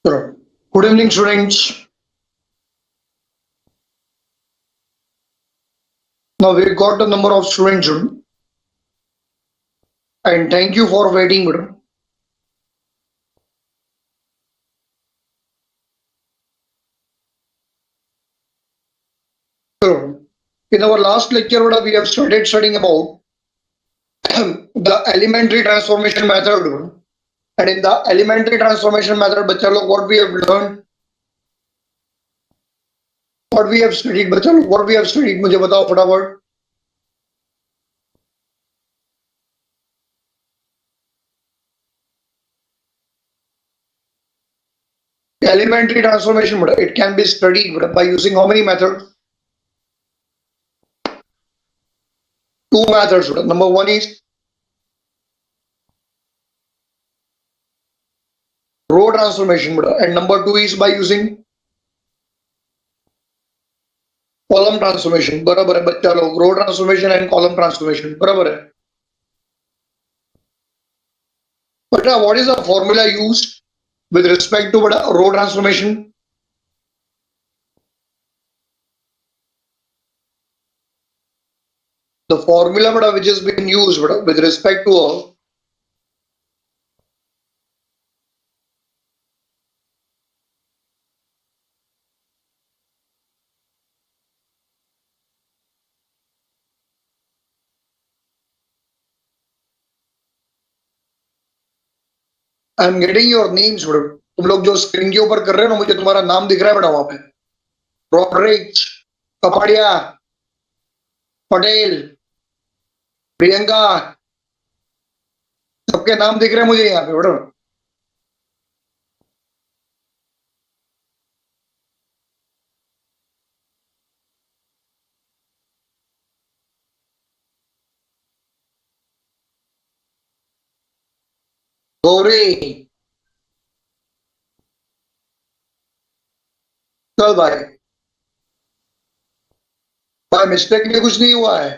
Sure. Good evening, students. Now we got the number of students, and thank you for waiting, madam. Sure. In our last lecture, madam, we have started studying about the elementary transformation method, madam. And in the elementary transformation method, बच्चा लोग, what we have learned, what we have studied, बच्चा लोग, what we have studied, मुझे बताओ फटाफट. Elementary transformation, madam, it can be studied, madam, by using how many methods? Two methods, madam. Number one is row transformation, madam, and number two is by using column transformation. बराबर है बच्चा लोग, रो transformation and column transformation. बराबर है. But what is the formula used with respect to row transformation? The formula which has been used with respect to I am getting your names. तुम लोग जो screen के ऊपर कर रहे हो ना, मुझे तुम्हारा नाम दिख रहा है बेटा वहां पे. रॉड्रिक्स, कपाड़िया, पटेल, प्रियंका, सबके नाम दिख रहे हैं मुझे यहाँ पे बेटा. गौरी, चल भाई, भाई मिस्टेक में कुछ नहीं हुआ है.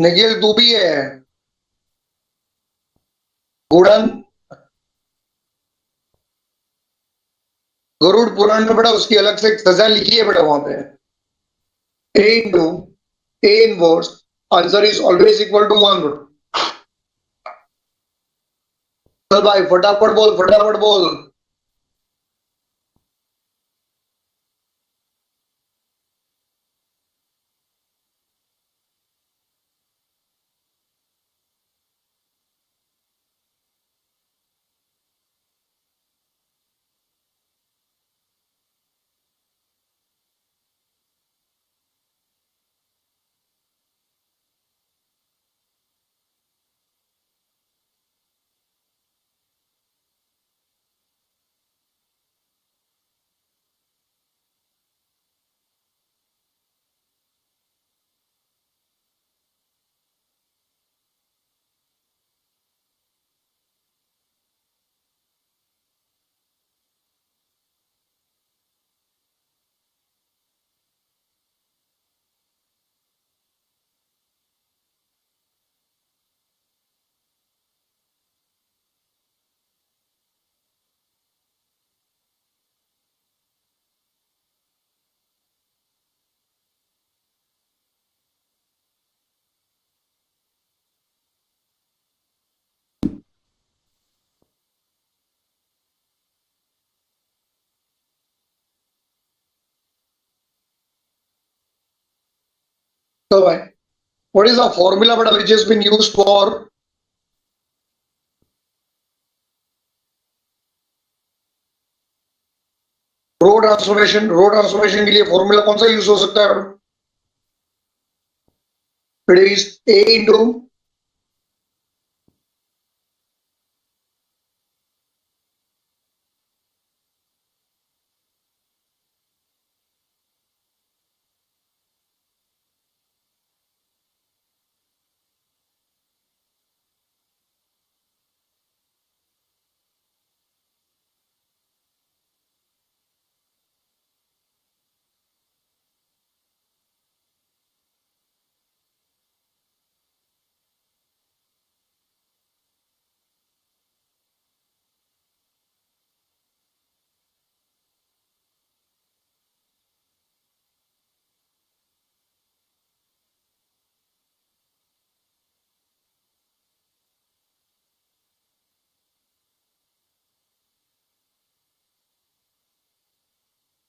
निखिल तू भी है. गुड़न, गरुड़ पुराण में बेटा उसकी अलग से एक सजा लिखी है बेटा वहां पे. A into A inverse, answer is always equal to 1. चल भाई फटाफट बोल, फटाफट बोल. So भाई, what is the formula बेटा which has been used for row transformation? Row transformation के लिए फॉर्मूला कौन सा यूज हो सकता है? It is A into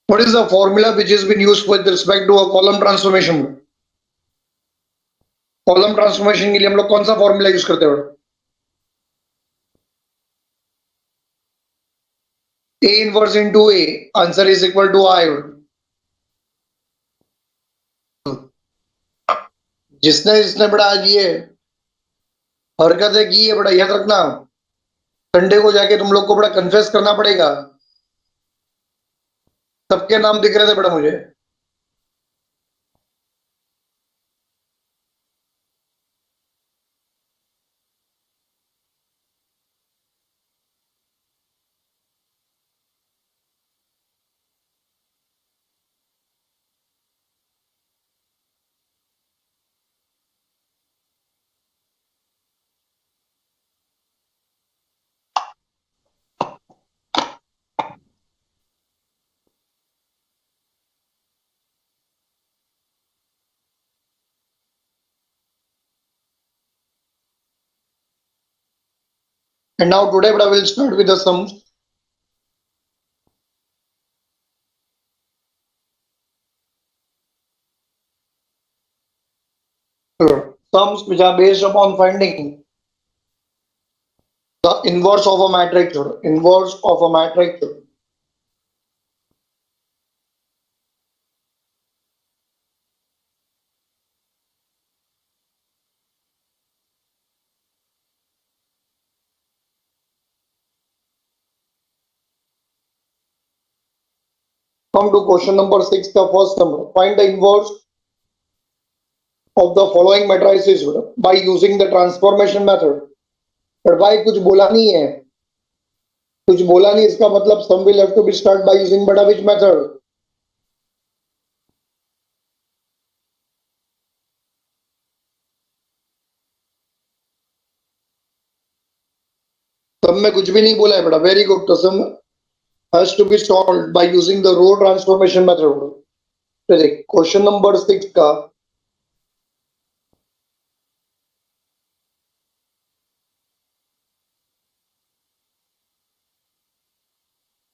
What is the formula which has been used with respect to a column transformation? Column transformation के लिए हम लोग कौन सा फॉर्मूला यूज करते हैं? A inverse into A, answer is equal to I. जिसने जिसने बड़ा ये हरकतें की है बड़ा याद रखना, संडे को जाके तुम लोग को बड़ा कन्फेस करना पड़ेगा। सबके नाम दिख रहे थे बड़ा मुझे। And now today I will start with the sums. Sums which are based upon finding the inverse of a matrix. Inverse of a matrix. Come to question number 6, the first number. Find the inverse of the following matrices by using the transformation method. But भाई कुछ बोला नहीं है, कुछ बोला नहीं, इसका मतलब sum will have to be start by using बड़ा which method? sum में कुछ भी नहीं बोला है बड़ा, very good. तो sum has to be solved by using the row transformation method. तो देख क्वेश्चन नंबर 6 का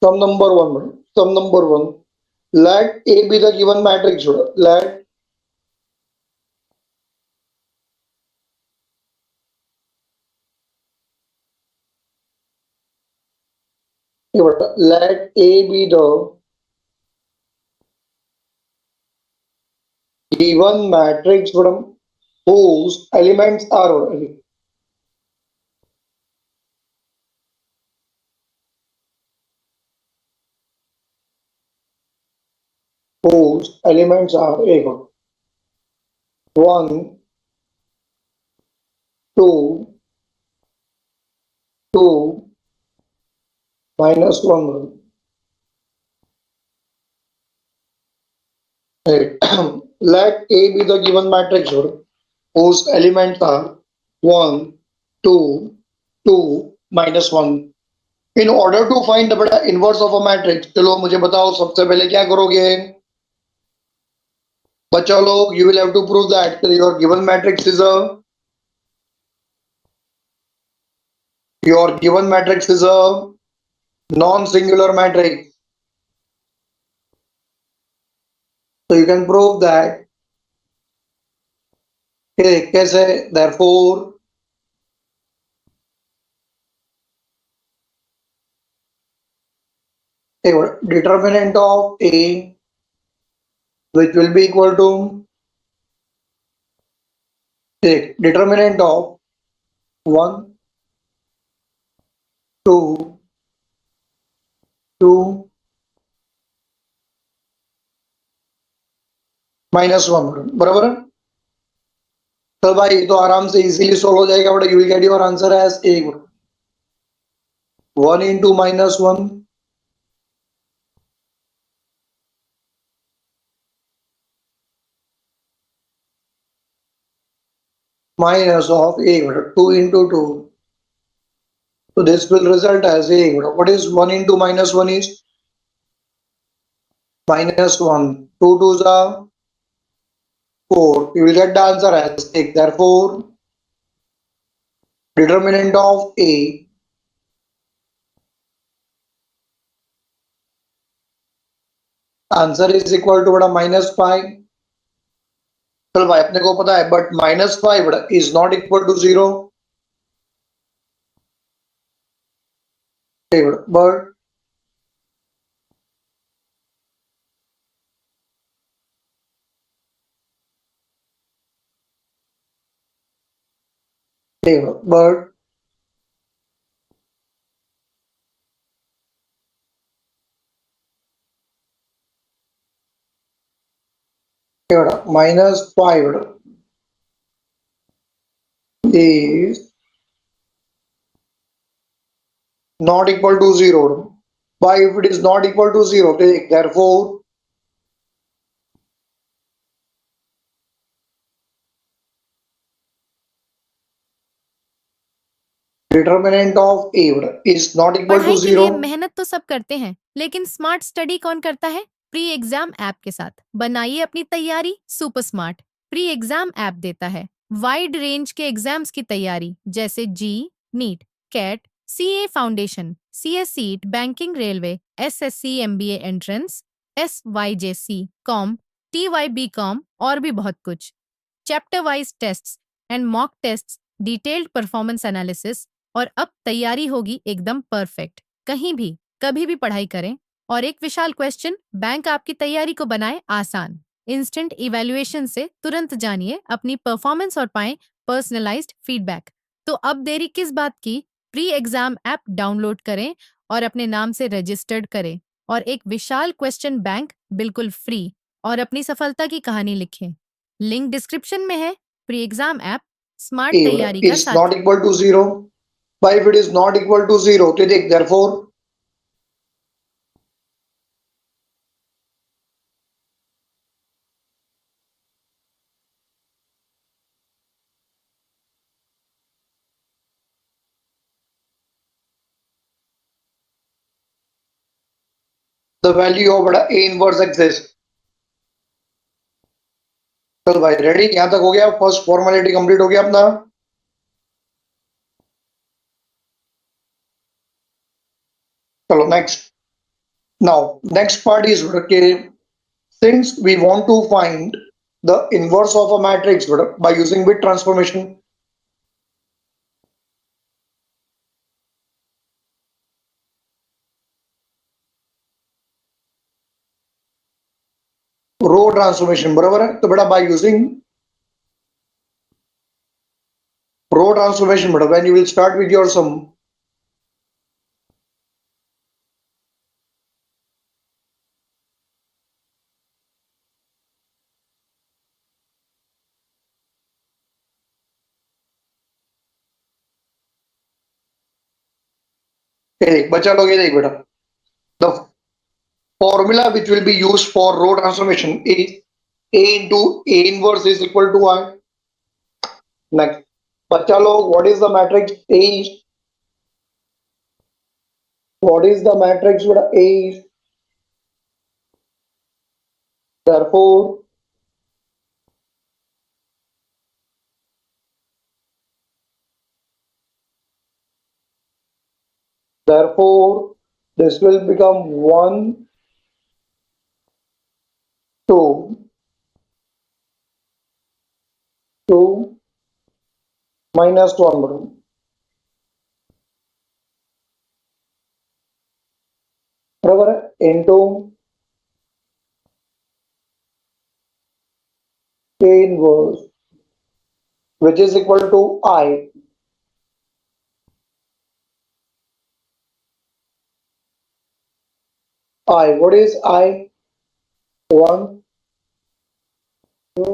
sum number 1. Sum number 1. Let A be the given matrix. Let let A be the given matrix from whose elements are whose elements are equal 1, 2, 2, minus 1. Right. Let A be the given matrix whose elements are 1, 2, 2, minus 1. In order to find the inverse of a matrix, चलो मुझे बताओ सबसे पहले क्या करोगे बच्चा लोग? You will have to prove that your given matrix is a non-singular matrix. So you can prove that. Okay, कैसे? Therefore, determinant of A, which will be equal to determinant of 1, 2, 2, minus 1. बराबर है? तो भाई तो आराम से easily solve हो जाएगा बड़ा. You will get your answer as a 1 into minus 1 minus of a 2 into 2. So this will result as a what is 1 into minus 1 is minus 1. 2 2s are 4. You will get the answer as 6. Therefore, determinant of A answer is equal to बड़ा -5। चल भाई अपने को पता है but -5 बड़ा is not equal to 0 but but -5 is not equal to 0. Why if it is not equal to 0? Okay, therefore determinant of A is not equal to पढ़ाई के लिए 0. मेहनत तो सब करते हैं, लेकिन स्मार्ट स्टडी कौन करता है? प्री एग्जाम ऐप के साथ बनाइए अपनी तैयारी super smart. Pre exam app देता है वाइड रेंज के एग्जाम्स की तैयारी, जैसे JEE, NEET, CAT, CA foundation, CS CET, banking, railway, SSC, MBA entrance, SYJC, com, TYB com और भी बहुत कुछ। Chapter wise tests and mock tests, detailed performance analysis, और अब तैयारी होगी एकदम परफेक्ट। कहीं भी कभी भी पढ़ाई करें। और एक विशाल क्वेश्चन बैंक आपकी तैयारी को बनाए आसान। इंस्टेंट इवैल्यूएशन से तुरंत जानिए अपनी परफॉर्मेंस और पाएं पर्सनलाइज्ड फीडबैक। तो अब देरी किस बात की? प्री एग्जाम ऐप डाउनलोड करें और अपने नाम से रजिस्टर्ड करें और एक विशाल क्वेश्चन बैंक बिल्कुल फ्री और अपनी सफलता की कहानी लिखें। लिंक डिस्क्रिप्शन में है। Pre exam app smart A तैयारी का is साथी। not equal to 0. Why if it is not equal to 0? तो देख therefore the value of बड़ा A inverse exists. चल भाई रेडी, यहां तक हो गया, फर्स्ट फॉर्मेलिटी कंप्लीट हो गया अपना। चलो next. Now next part is के since we want to find the inverse of a matrix by using bit transformation, row transformation बराबर है। तो बेटा बाय यूजिंग रो ट्रांसफॉर्मेशन बेटा when you will start with your sum, देख बच्चा लोग ये देख बेटा, the formula which will be used for row transformation is a into a inverse is equal to I. Next, बच्चा लोग what is the matrix A is? What is the matrix बेटा A is? Therefore this will become 1 2 2 minus 1 बराबर है into A inverse which is equal to I. I, what is I? 1 0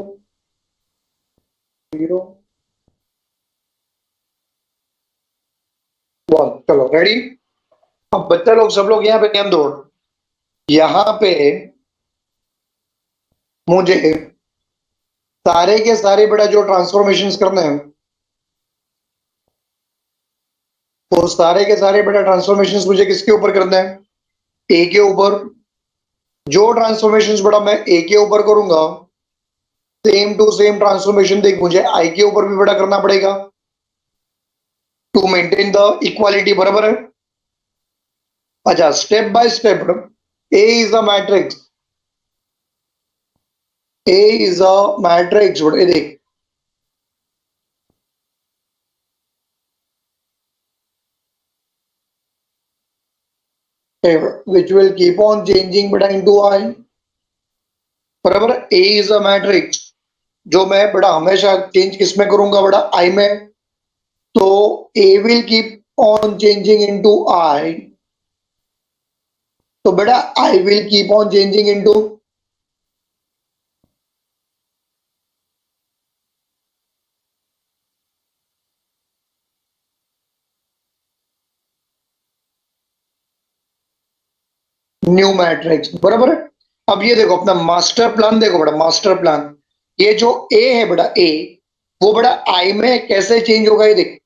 0 1। चलो ready. अब बच्चा लोग सब लोग यहाँ पे ध्यान दो, यहाँ पे मुझे सारे के सारे बेटा जो ट्रांसफॉर्मेशंस करने हैं, वो सारे के सारे बेटा ट्रांसफॉर्मेशंस मुझे किसके ऊपर करने हैं? ए के ऊपर। जो ट्रांसफॉर्मेशंस बेटा मैं ए के ऊपर करूंगा, सेम टू सेम ट्रांसफॉर्मेशन देख मुझे आई के ऊपर भी बेटा करना पड़ेगा टू मेंटेन द इक्वालिटी, बराबर है। अच्छा, step by step, A is the matrix A is a matrix बड़ा, ये देख which will keep on changing बड़ा into I, बराबर। A is a matrix जो मैं बड़ा हमेशा चेंज किसमें करूंगा बड़ा, I में। तो A will keep on changing into I, तो बेटा I will keep on changing into, new matrix, बराबर है। अब ये देखो अपना मास्टर प्लान देखो बड़ा, मास्टर प्लान ये जो ए है बड़ा, ए वो बड़ा आई में कैसे चेंज होगा, ये देख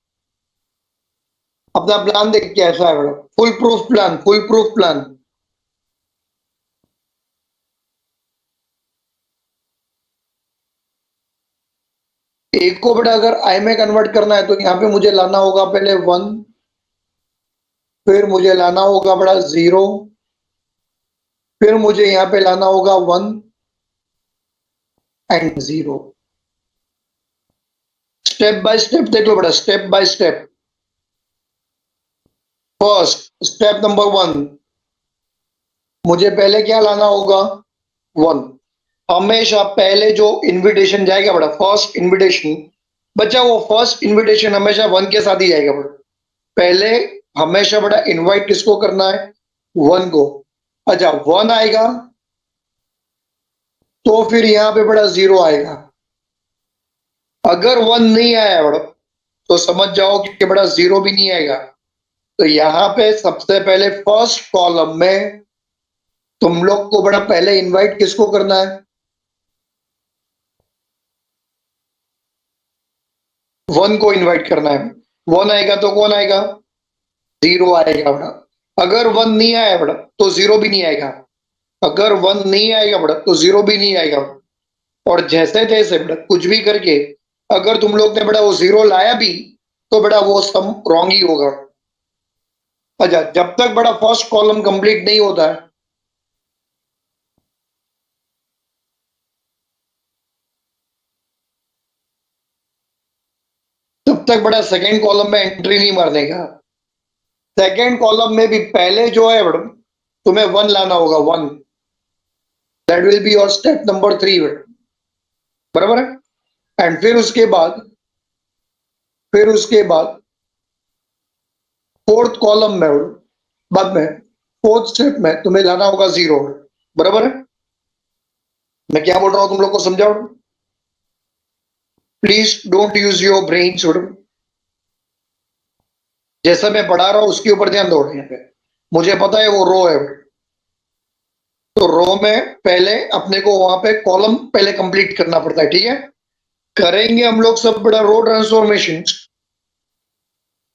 अपना प्लान देख कैसा है बड़ा, full proof plan, full proof plan. A को बड़ा अगर आई में कन्वर्ट करना है तो यहाँ पे मुझे लाना होगा पहले 1, फिर मुझे लाना होगा बड़ा 0, फिर मुझे यहाँ पे लाना होगा 1 एंड 0। स्टेप बाय स्टेप देख लो बड़ा, step by step. First step number 1, मुझे पहले क्या लाना होगा 1। हमेशा पहले जो इनविटेशन जाएगा बड़ा, फर्स्ट इनविटेशन बच्चा, वो फर्स्ट इनविटेशन हमेशा 1 के साथ ही जाएगा बड़ा। पहले हमेशा बड़ा इनवाइट किसको करना है, 1 को। अच्छा 1 आएगा तो फिर यहां पे बड़ा 0 आएगा। अगर 1 नहीं आया बड़ा तो समझ जाओ कि बड़ा 0 भी नहीं आएगा। तो यहां पे सबसे पहले फर्स्ट कॉलम में तुम लोग को बड़ा पहले इनवाइट किसको करना है, 1 को इनवाइट करना है। 1 आएगा तो कौन आएगा, 0 आएगा बड़ा। अगर 1 नहीं आया बड़ा तो 0 भी नहीं आएगा। अगर 1 नहीं आएगा बड़ा तो 0 भी नहीं आएगा। और जैसे जैसे बड़ा कुछ भी करके अगर तुम लोग ने बड़ा वो 0 लाया भी तो बड़ा वो सम रॉन्ग ही होगा। अच्छा जब तक बड़ा फर्स्ट कॉलम कंप्लीट नहीं होता है, तब तक बड़ा सेकेंड कॉलम में एंट्री नहीं मारने का। सेकेंड कॉलम में भी पहले जो है बड़ा तुम्हें 1 लाना होगा, 1। That will be your step number 3 बराबर है। एंड फिर उसके बाद फोर्थ कॉलम में बाद में फोर्थ स्टेप में तुम्हें लाना होगा 0, बराबर है। मैं क्या बोल रहा हूं तुम लोग को समझाओ, please don't use your brain. जैसा मैं पढ़ा रहा हूं उसके ऊपर ध्यान दो। यहाँ पे मुझे पता है वो रो है, तो रो में पहले अपने को वहां पे कॉलम पहले कंप्लीट करना पड़ता है, ठीक है। करेंगे हम लोग सब बड़ा रो ट्रांसफॉर्मेशन,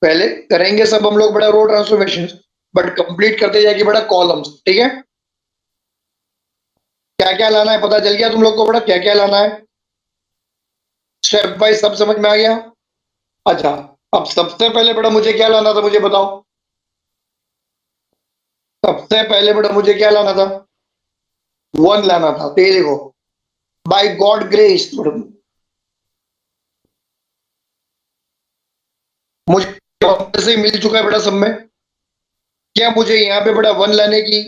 पहले करेंगे सब हम लोग बड़ा रो ट्रांसफॉर्मेशन, बट कंप्लीट करते जाएगी बड़ा कॉलम्स, ठीक है। क्या क्या लाना है पता चल गया तुम लोग को बड़ा, क्या क्या लाना है स्टेप बाय सब समझ में आ गया। अच्छा अब सबसे पहले बड़ा मुझे क्या लाना था, मुझे बताओ। सबसे पहले बड़ा मुझे क्या लाना था, 1 लाना था। तो ये देखो बाय गॉड ग्रेस मुझे से मिल चुका है बड़ा सब में। क्या मुझे यहाँ पे बड़ा 1 लाने की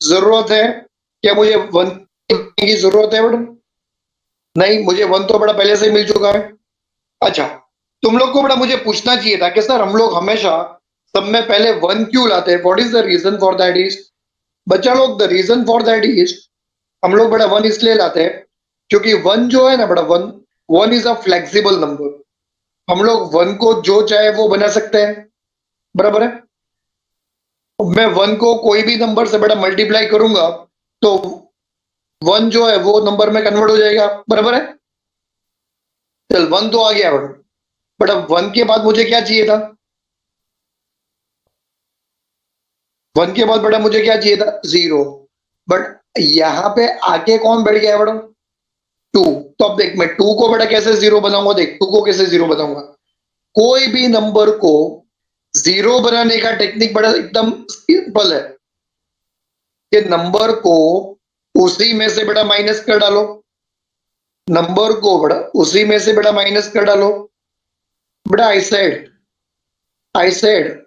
जरूरत है, क्या मुझे 1 की जरूरत है बड़ा, नहीं, मुझे 1 तो बड़ा पहले से ही मिल चुका है। अच्छा तुम लोग को बड़ा मुझे पूछना चाहिए था कि सर हम लोग हमेशा सब में पहले 1 क्यों लाते हैं, what is the reason for that is. बच्चा लोग the reason for that is हम लोग बड़ा 1 इसलिए लाते हैं क्योंकि 1 जो है ना बड़ा 1 इज अ फ्लेक्सिबल नंबर। हम लोग 1 को जो चाहे वो बना सकते हैं, बराबर है। मैं 1 को कोई भी नंबर से बड़ा मल्टीप्लाई करूंगा तो 1 जो है वो नंबर में कन्वर्ट हो जाएगा, बराबर है। चल 1 तो आ गया बड़ा, बट अब 1 के बाद मुझे क्या चाहिए था, 1 के बाद बड़ा मुझे क्या चाहिए था 0। बट यहाँ पे आके कौन बैठ गया है बड़ा, 2। तो अब देख मैं 2 को बड़ा कैसे 0 बनाऊंगा, देख 2 को कैसे 0 बनाऊंगा। कोई भी नंबर को 0 बनाने का टेक्निक बड़ा एकदम सिंपल है कि नंबर को उसी में से बड़ा माइनस कर डालो। नंबर को बेटा उसी में से बेटा माइनस कर डालो। बेटा I said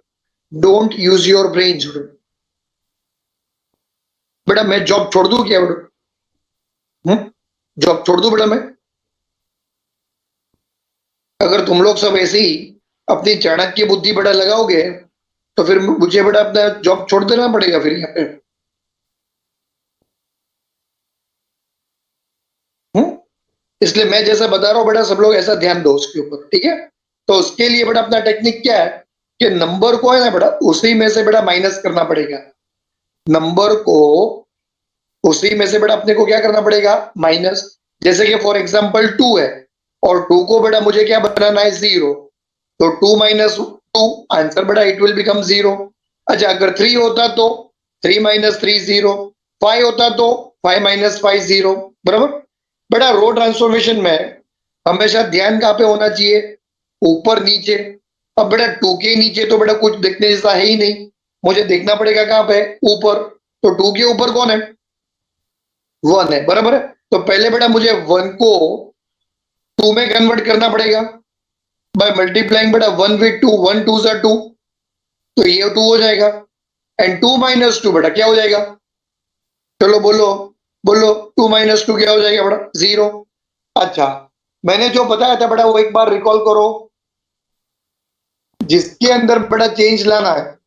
don't use your brain. बेटा मैं जॉब छोड़ दूं क्या बेटा? जॉब छोड़ दूं बेटा मैं? अगर तुम लोग सब ऐसे ही अपनी चाणक्य बुद्धि बेटा लगाओगे तो फिर मुझे बेटा अपना जॉब छोड़ देना पड़ेगा फिर यहाँ पे। इसलिए मैं जैसा बता रहा हूँ बेटा सब लोग ऐसा ध्यान दो उसके ऊपर, ठीक है? तो उसके लिए बेटा अपना टेक्निक क्या है कि नंबर को है ना बेटा उसी में से बेटा माइनस करना पड़ेगा। नंबर को उसी में से बेटा अपने को क्या करना पड़ेगा? माइनस। जैसे कि फॉर एग्जांपल 2 है और 2 को बेटा मुझे क्या बनाना है? 0। तो 2 माइनस 2 आंसर बेटा इट विल बिकम 0। अच्छा अगर 3 होता तो 3 माइनस 3 0। 5 होता तो 5 माइनस 5 0। बराबर? बेटा रो ट्रांसफॉर्मेशन में हमेशा ध्यान कहाँ पे होना चाहिए? ऊपर नीचे। अब बेटा 2 के नीचे तो बेटा कुछ देखने जैसा है ही नहीं, मुझे देखना पड़ेगा कहाँ पे? ऊपर। तो 2 के ऊपर कौन है? 1 है। बराबर है? तो पहले बेटा मुझे 1 को 2 में कन्वर्ट करना पड़ेगा बाय मल्टीप्लाइंग बेटा 1 विद 2। 1 2 सा 2, तो ये 2 हो जाएगा। एंड 2 माइनस 2 बेटा क्या हो जाएगा? चलो बोलो बोलो, 2 माइनस 2 क्या हो जाएगा बेटा? 0। अच्छा मैंने जो बताया था बेटा वो एक बार रिकॉल करो। जिसके अंदर बेटा चेंज लाना है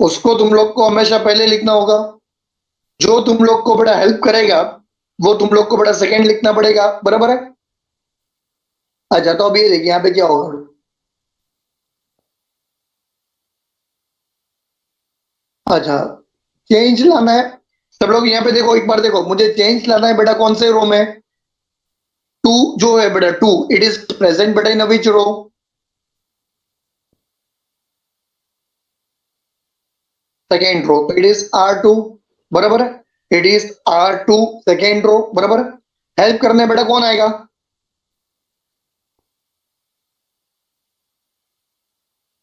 उसको तुम लोग को हमेशा पहले लिखना होगा। जो तुम लोग को बेटा हेल्प करेगा वो तुम लोग को बेटा सेकंड लिखना पड़ेगा। बराबर है? अच्छा तो अब ये देखिए यहाँ पे क्या होगा। अच्छा चेंज लाना है। सब लोग यहाँ पे देखो, एक बार देखो, मुझे चेंज लाना है बेटा कौन से रो में? 2 जो है बेटा 2 इट इज प्रेजेंट बेटा इन विच रो? Second row. तो इट इज R2। बराबर है? It is R2 second row. बराबर है? हेल्प करने बेटा कौन आएगा?